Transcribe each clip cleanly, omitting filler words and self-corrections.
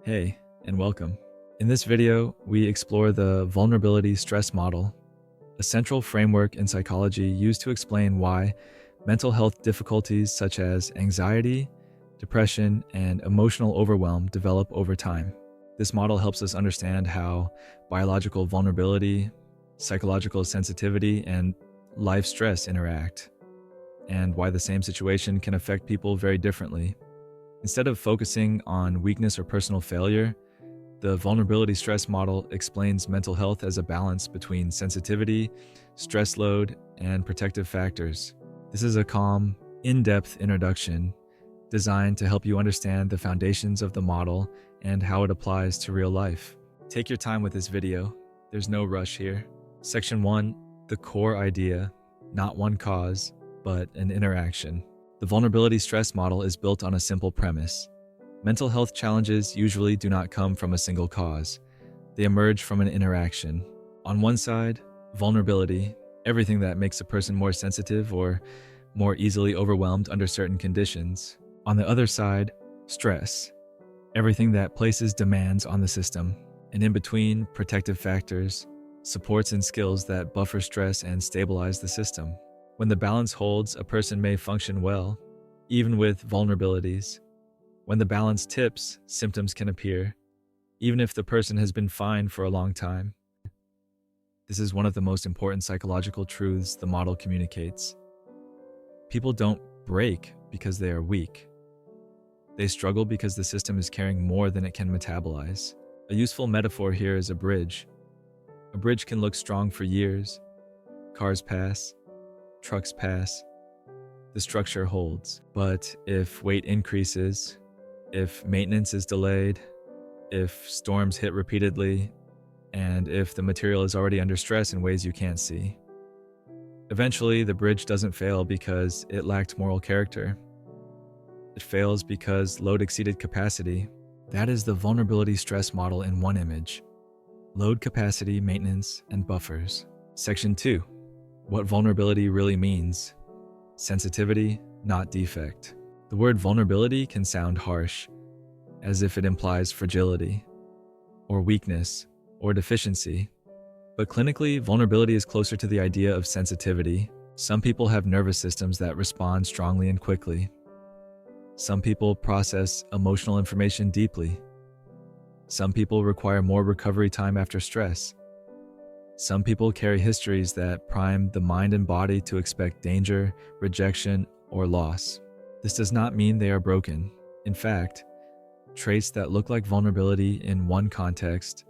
Hey, and welcome. In this video, we explore the vulnerability stress model, a central framework in psychology used to explain why mental health difficulties such as anxiety, depression, and emotional overwhelm develop over time. This model helps us understand how biological vulnerability, psychological sensitivity, and life stress interact, and why the same situation can affect people very differently. Instead of focusing on weakness or personal failure, the vulnerability stress model explains mental health as a balance between sensitivity, stress load, and protective factors. This is a calm, in-depth introduction designed to help you understand the foundations of the model and how it applies to real life. Take your time with this video. There's no rush here. Section 1, the core idea, not one cause, but an interaction. The vulnerability stress model is built on a simple premise. Mental health challenges usually do not come from a single cause. They emerge from an interaction. On one side, vulnerability, everything that makes a person more sensitive or more easily overwhelmed under certain conditions. On the other side, stress, everything that places demands on the system. And in between, protective factors, supports and skills that buffer stress and stabilize the system. When the balance holds, a person may function well, even with vulnerabilities. When the balance tips, symptoms can appear, even if the person has been fine for a long time. This is one of the most important psychological truths the model communicates. People don't break because they are weak. They struggle because the system is carrying more than it can metabolize. A useful metaphor here is a bridge. A bridge can look strong for years. Cars pass. Trucks pass, the structure holds. But if weight increases, if maintenance is delayed, if storms hit repeatedly, and if the material is already under stress in ways you can't see, eventually the bridge doesn't fail because it lacked moral character. It fails because load exceeded capacity. That is the vulnerability stress model in one image. Load capacity, maintenance, and buffers. Section 2. What vulnerability really means. Sensitivity, not defect. The word vulnerability can sound harsh, as if it implies fragility, or weakness, or deficiency. But clinically, vulnerability is closer to the idea of sensitivity. Some people have nervous systems that respond strongly and quickly. Some people process emotional information deeply. Some people require more recovery time after stress. Some people carry histories that prime the mind and body to expect danger, rejection, or loss. This does not mean they are broken. In fact, traits that look like vulnerability in one context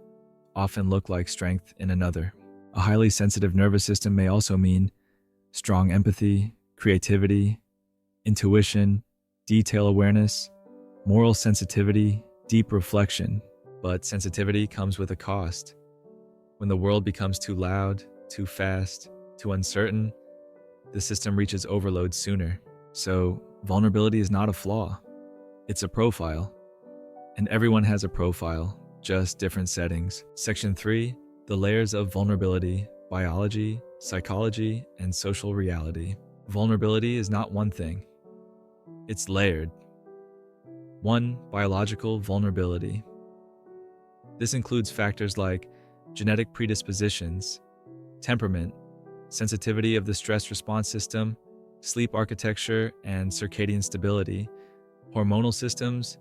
often look like strength in another. A highly sensitive nervous system may also mean strong empathy, creativity, intuition, detail awareness, moral sensitivity, deep reflection. But sensitivity comes with a cost. When the world becomes too loud, too fast, too uncertain, the system reaches overload sooner. So, vulnerability is not a flaw. It's a profile. And everyone has a profile, just different settings. Section 3, the layers of vulnerability, biology, psychology, and social reality. Vulnerability is not one thing. It's layered. 1. Biological vulnerability. This includes factors like genetic predispositions, temperament, sensitivity of the stress response system, sleep architecture and circadian stability, hormonal systems,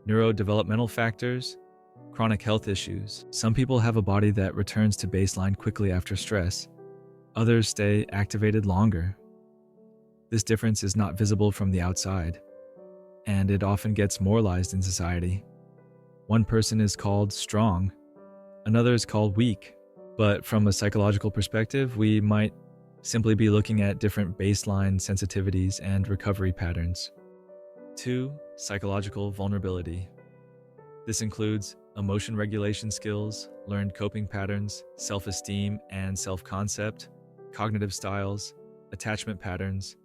neurodevelopmental factors, chronic health issues. Some people have a body that returns to baseline quickly after stress. Others stay activated longer. This difference is not visible from the outside, and it often gets moralized in society. One person is called strong, another is called weak, but from a psychological perspective, we might simply be looking at different baseline sensitivities and recovery patterns. 2. Psychological vulnerability. This includes emotion regulation skills, learned coping patterns, self-esteem and self-concept, cognitive styles, attachment patterns,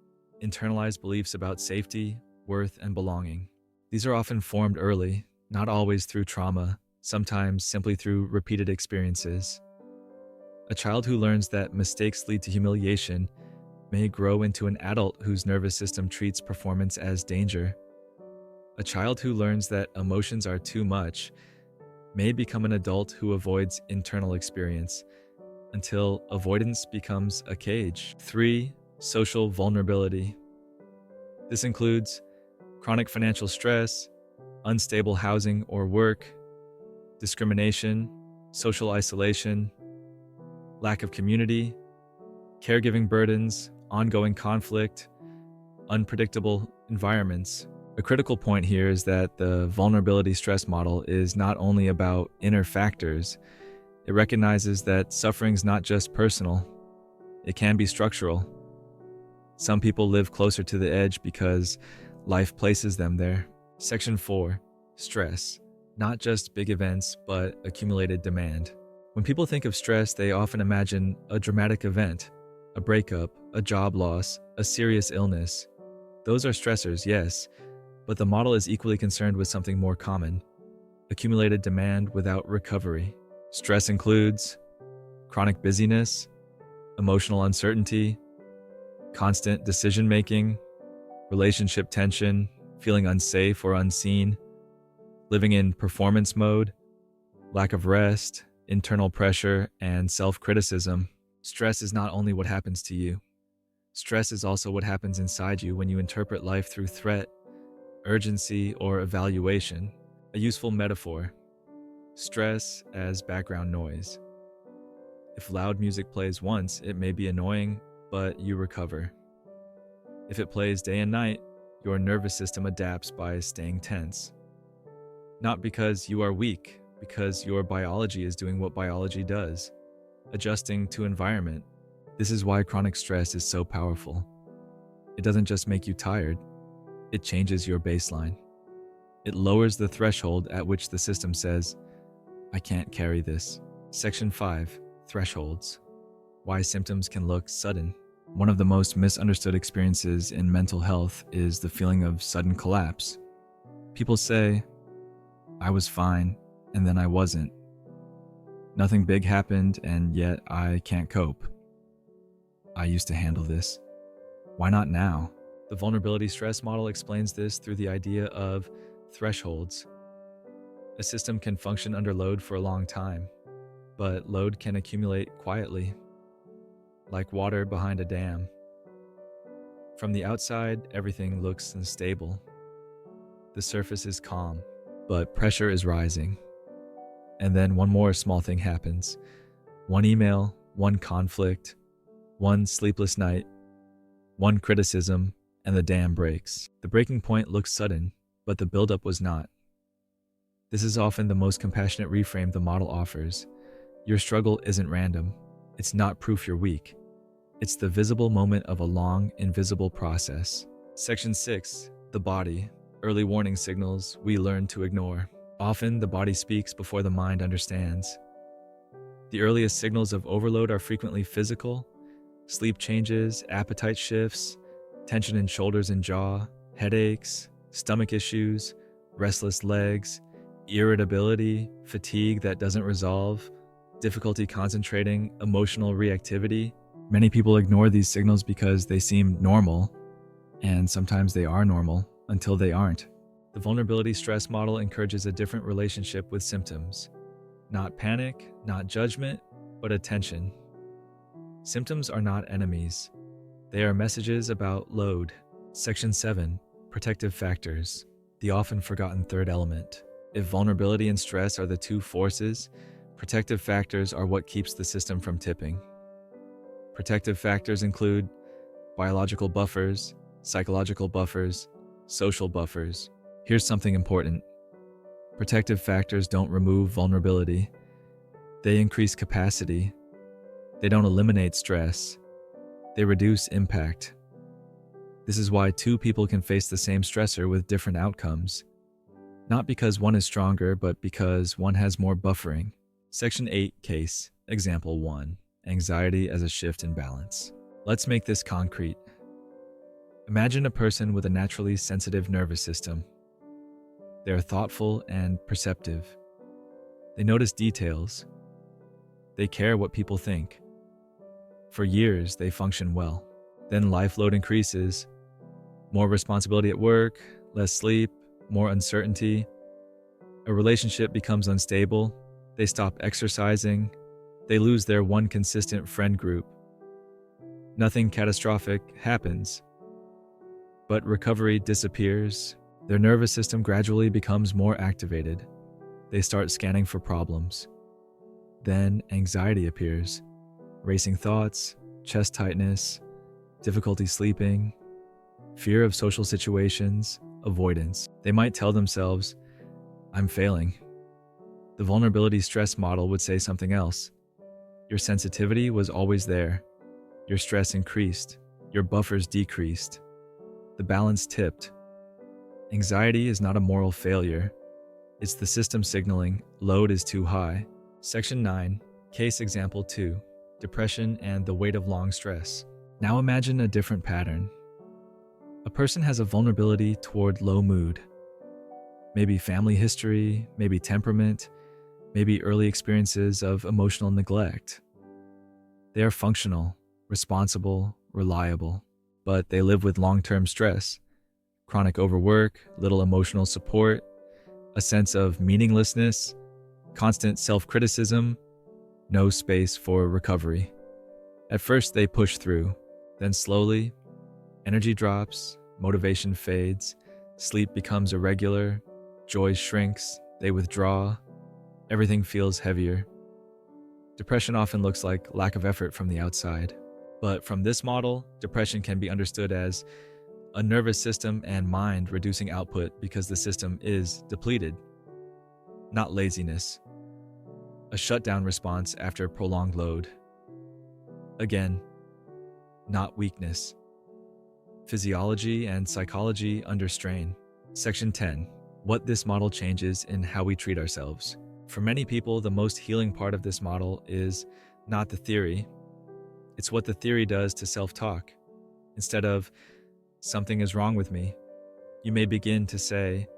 internalized beliefs about safety, worth, and belonging. These are often formed early, not always through trauma, sometimes simply through repeated experiences. A child who learns that mistakes lead to humiliation may grow into an adult whose nervous system treats performance as danger. A child who learns that emotions are too much may become an adult who avoids internal experience until avoidance becomes a cage. 3. Social vulnerability. This includes chronic financial stress, unstable housing or work, discrimination, social isolation, lack of community, caregiving burdens, ongoing conflict, unpredictable environments. A critical point here is that the vulnerability stress model is not only about inner factors, it recognizes that suffering's not just personal, it can be structural. Some people live closer to the edge because life places them there. Section 4. Stress. Not just big events, but accumulated demand. When people think of stress, they often imagine a dramatic event, a breakup, a job loss, a serious illness. Those are stressors, yes, but the model is equally concerned with something more common: accumulated demand without recovery. Stress includes chronic busyness, emotional uncertainty, constant decision-making, relationship tension, feeling unsafe or unseen, living in performance mode, lack of rest, internal pressure, and self-criticism. Stress is not only what happens to you. Stress is also what happens inside you when you interpret life through threat, urgency, or evaluation. A useful metaphor: stress as background noise. If loud music plays once, it may be annoying, but you recover. If it plays day and night, your nervous system adapts by staying tense. Not because you are weak, because your biology is doing what biology does, adjusting to environment. This is why chronic stress is so powerful. It doesn't just make you tired, it changes your baseline. It lowers the threshold at which the system says, I can't carry this. Section 5. Thresholds. Why symptoms can look sudden. One of the most misunderstood experiences in mental health is the feeling of sudden collapse. People say, I was fine, and then I wasn't. Nothing big happened, and yet I can't cope. I used to handle this. Why not now? The vulnerability stress model explains this through the idea of thresholds. A system can function under load for a long time, but load can accumulate quietly, like water behind a dam. From the outside, everything looks unstable. The surface is calm, but pressure is rising. And then one more small thing happens. One email, one conflict, one sleepless night, one criticism, and the dam breaks. The breaking point looks sudden, but the buildup was not. This is often the most compassionate reframe the model offers. Your struggle isn't random. It's not proof you're weak. It's the visible moment of a long, invisible process. Section 6. The body. Early warning signals we learn to ignore. Often, the body speaks before the mind understands. The earliest signals of overload are frequently physical: sleep changes, appetite shifts, tension in shoulders and jaw, headaches, stomach issues, restless legs, irritability, fatigue that doesn't resolve, difficulty concentrating, emotional reactivity. Many people ignore these signals because they seem normal, and sometimes they are normal until they aren't. The vulnerability stress model encourages a different relationship with symptoms. Not panic, not judgment, but attention. Symptoms are not enemies. They are messages about load. Section 7. Protective factors. The often forgotten third element. If vulnerability and stress are the two forces, protective factors are what keeps the system from tipping. Protective factors include biological buffers, psychological buffers, social buffers. Here's something important. Protective factors don't remove vulnerability. They increase capacity. They don't eliminate stress. They reduce impact. This is why two people can face the same stressor with different outcomes. Not because one is stronger, but because one has more buffering. Section 8. Case. Example 1. Anxiety as a shift in balance. Let's make this concrete. Imagine a person with a naturally sensitive nervous system. They are thoughtful and perceptive. They notice details. They care what people think. For years, they function well. Then life load increases. More responsibility at work, less sleep, more uncertainty. A relationship becomes unstable. They stop exercising. They lose their one consistent friend group. Nothing catastrophic happens, but recovery disappears. Their nervous system gradually becomes more activated. They start scanning for problems. Then anxiety appears. Racing thoughts, chest tightness, difficulty sleeping, fear of social situations, avoidance. They might tell themselves, "I'm failing." The vulnerability stress model would say something else. Your sensitivity was always there. Your stress increased. Your buffers decreased. The balance tipped. Anxiety is not a moral failure. It's the system signaling load is too high. Section 9, Case Example 2, Depression and the Weight of Long Stress. Now imagine a different pattern. A person has a vulnerability toward low mood. Maybe family history, maybe temperament, maybe early experiences of emotional neglect. They are functional, responsible, reliable, but they live with long-term stress, chronic overwork, little emotional support, a sense of meaninglessness, constant self-criticism, no space for recovery. At first, they push through. Then slowly, energy drops, motivation fades, sleep becomes irregular, joy shrinks, they withdraw, everything feels heavier. Depression often looks like lack of effort from the outside. But from this model, depression can be understood as a nervous system and mind reducing output because the system is depleted, not laziness. A shutdown response after prolonged load. Again, not weakness. Physiology and psychology under strain. Section 10. What this model changes in how we treat ourselves. For many people, the most healing part of this model is not the theory. It's what the theory does to self-talk. Instead of, "Something is wrong with me," you may begin to say,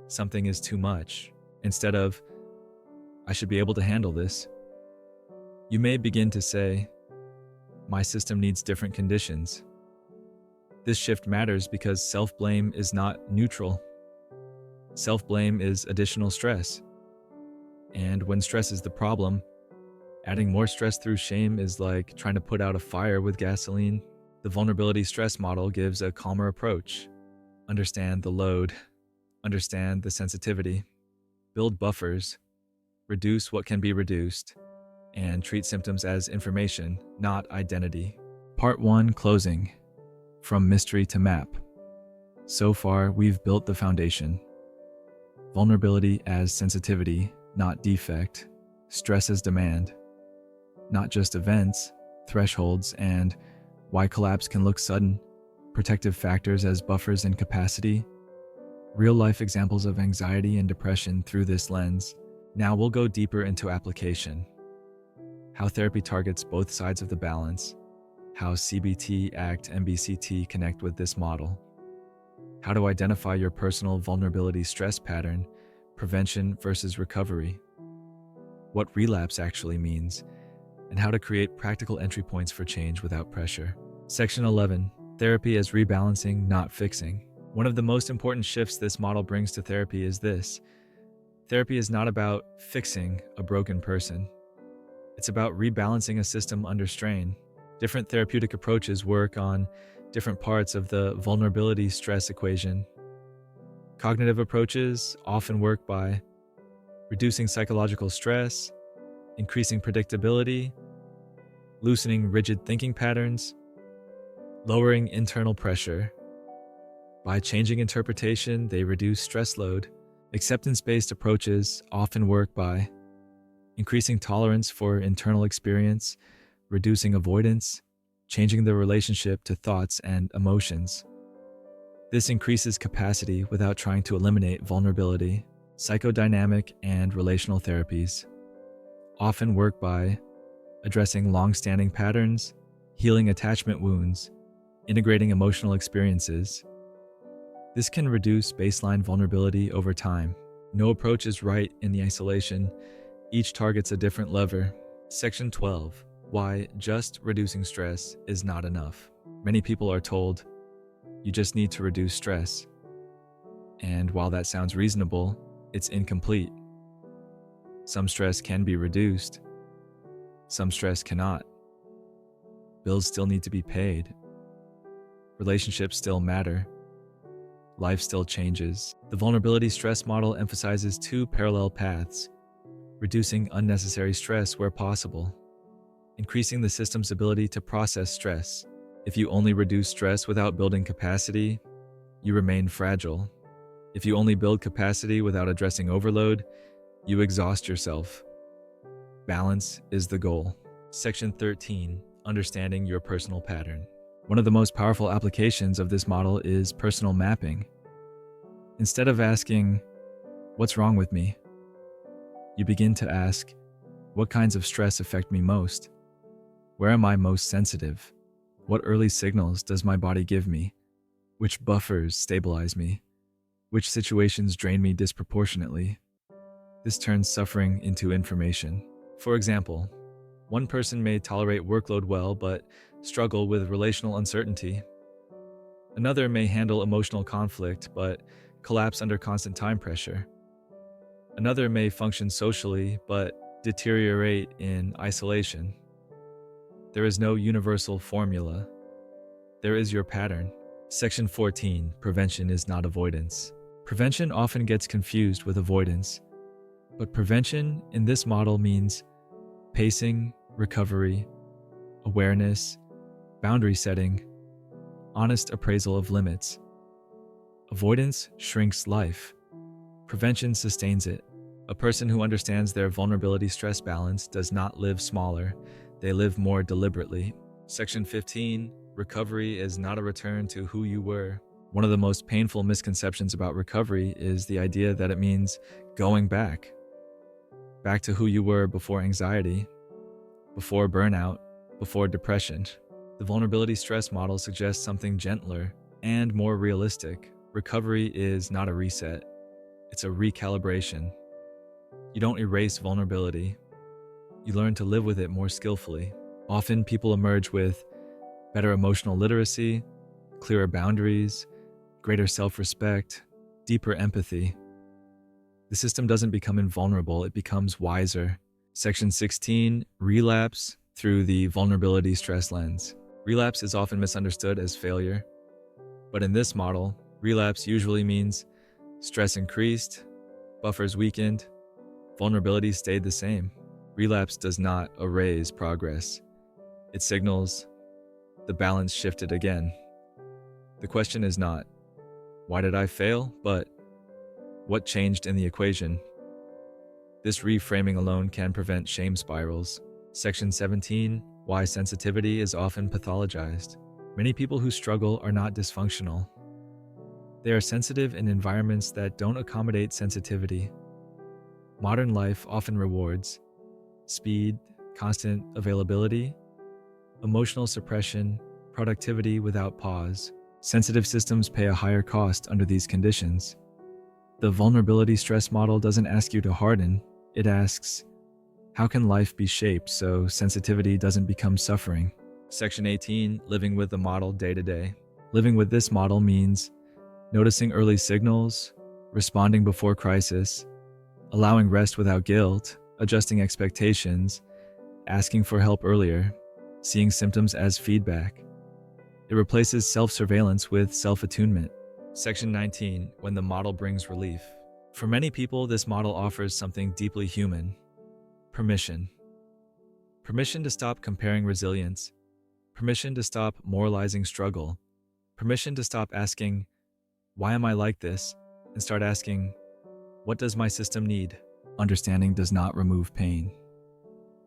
"Something is too much." Instead of, "I should be able to handle this," you may begin to say, "My system needs different conditions." This shift matters because self-blame is not neutral. Self-blame is additional stress. And when stress is the problem, adding more stress through shame is like trying to put out a fire with gasoline. The vulnerability stress model gives a calmer approach. Understand the load. Understand the sensitivity. Build buffers. Reduce what can be reduced. And treat symptoms as information, not identity. Part 1, Closing. From mystery to map. So far, we've built the foundation. Vulnerability as sensitivity, not defect. Stress as demand. Not just events, thresholds, and why collapse can look sudden. Protective factors as buffers and capacity. Real-life examples of anxiety and depression through this lens. Now we'll go deeper into application. How therapy targets both sides of the balance. How CBT, ACT, and MBCT connect with this model. How to identify your personal vulnerability stress pattern, prevention versus recovery. What relapse actually means, and how to create practical entry points for change without pressure. Section 11, Therapy as rebalancing, not fixing. One of the most important shifts this model brings to therapy is this. Therapy is not about fixing a broken person. It's about rebalancing a system under strain. Different therapeutic approaches work on different parts of the vulnerability stress equation. Cognitive approaches often work by reducing psychological stress, increasing predictability, loosening rigid thinking patterns, lowering internal pressure. By changing interpretation, they reduce stress load. Acceptance-based approaches often work by increasing tolerance for internal experience, reducing avoidance, changing the relationship to thoughts and emotions. This increases capacity without trying to eliminate vulnerability. Psychodynamic and relational therapies often work by addressing long-standing patterns, healing attachment wounds, integrating emotional experiences. This can reduce baseline vulnerability over time. No approach is right in the isolation. Each targets a different lever. Section 12. Why just reducing stress is not enough. Many people are told, you just need to reduce stress. And while that sounds reasonable, it's incomplete. Some stress can be reduced. Some stress cannot. Bills still need to be paid. Relationships still matter. Life still changes. The vulnerability stress model emphasizes two parallel paths: reducing unnecessary stress where possible, increasing the system's ability to process stress. If you only reduce stress without building capacity, you remain fragile. If you only build capacity without addressing overload, you exhaust yourself. Balance is the goal. Section 13, understanding your personal pattern. One of the most powerful applications of this model is personal mapping. Instead of asking, "What's wrong with me?" you begin to ask, "What kinds of stress affect me most? Where am I most sensitive? What early signals does my body give me? Which buffers stabilize me? Which situations drain me disproportionately?" This turns suffering into information. For example, one person may tolerate workload well but struggle with relational uncertainty. Another may handle emotional conflict but collapse under constant time pressure. Another may function socially but deteriorate in isolation. There is no universal formula. There is your pattern. Section 14, prevention is not avoidance. Prevention often gets confused with avoidance, but prevention in this model means pacing, recovery, awareness, boundary setting, honest appraisal of limits. Avoidance shrinks life. Prevention sustains it. A person who understands their vulnerability stress balance does not live smaller, they live more deliberately. Section 15, recovery is not a return to who you were. One of the most painful misconceptions about recovery is the idea that it means going back to who you were before anxiety, before burnout, before depression. The vulnerability stress model suggests something gentler and more realistic. Recovery is not a reset, it's a recalibration. You don't erase vulnerability, you learn to live with it more skillfully. Often people emerge with better emotional literacy, clearer boundaries, greater self-respect, deeper empathy. The system doesn't become invulnerable, it becomes wiser. Section 16, relapse through the vulnerability stress lens. Relapse is often misunderstood as failure, but in this model, relapse usually means stress increased, buffers weakened, vulnerability stayed the same. Relapse does not erase progress. It signals the balance shifted again. The question is not, "Why did I fail?" but "What changed in the equation?" This reframing alone can prevent shame spirals. Section 17, why sensitivity is often pathologized. Many people who struggle are not dysfunctional. They are sensitive in environments that don't accommodate sensitivity. Modern life often rewards speed, constant availability, emotional suppression, productivity without pause. Sensitive systems pay a higher cost under these conditions. The vulnerability stress model doesn't ask you to harden, it asks, how can life be shaped so sensitivity doesn't become suffering? Section 18, living with the model day to day. Living with this model means noticing early signals, responding before crisis, allowing rest without guilt, adjusting expectations, asking for help earlier, seeing symptoms as feedback. It replaces self-surveillance with self-attunement. Section 19, when the model brings relief. For many people, this model offers something deeply human: permission. Permission to stop comparing resilience. Permission to stop moralizing struggle. Permission to stop asking, "Why am I like this?" and start asking, "What does my system need?" Understanding does not remove pain,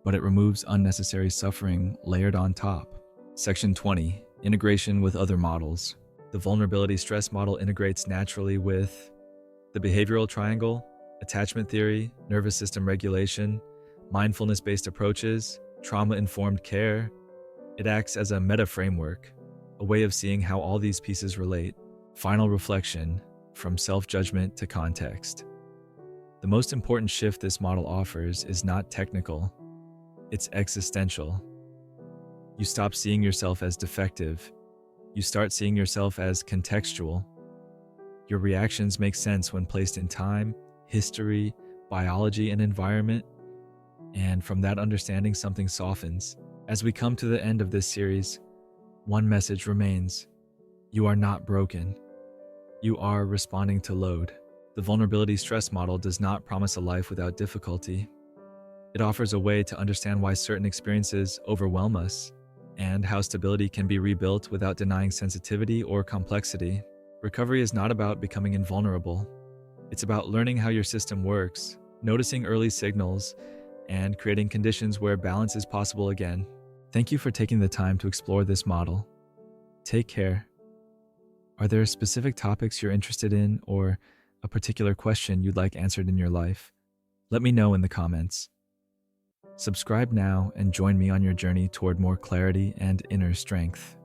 but it removes unnecessary suffering layered on top. Section 20, integration with other models. The vulnerability stress model integrates naturally with the behavioral triangle, attachment theory, nervous system regulation, mindfulness-based approaches, trauma-informed care. It acts as a meta-framework, a way of seeing how all these pieces relate. Final reflection, from self-judgment to context. The most important shift this model offers is not technical, it's existential. You stop seeing yourself as defective. You start seeing yourself as contextual. Your reactions make sense when placed in time, history, biology, and environment, and from that understanding, something softens. As we come to the end of this series, one message remains: you are not broken. You are responding to load. The vulnerability stress model does not promise a life without difficulty. It offers a way to understand why certain experiences overwhelm us and how stability can be rebuilt without denying sensitivity or complexity. Recovery is not about becoming invulnerable. It's about learning how your system works, noticing early signals, and creating conditions where balance is possible again. Thank you for taking the time to explore this model. Take care. Are there specific topics you're interested in or a particular question you'd like answered in your life? Let me know in the comments. Subscribe now and join me on your journey toward more clarity and inner strength.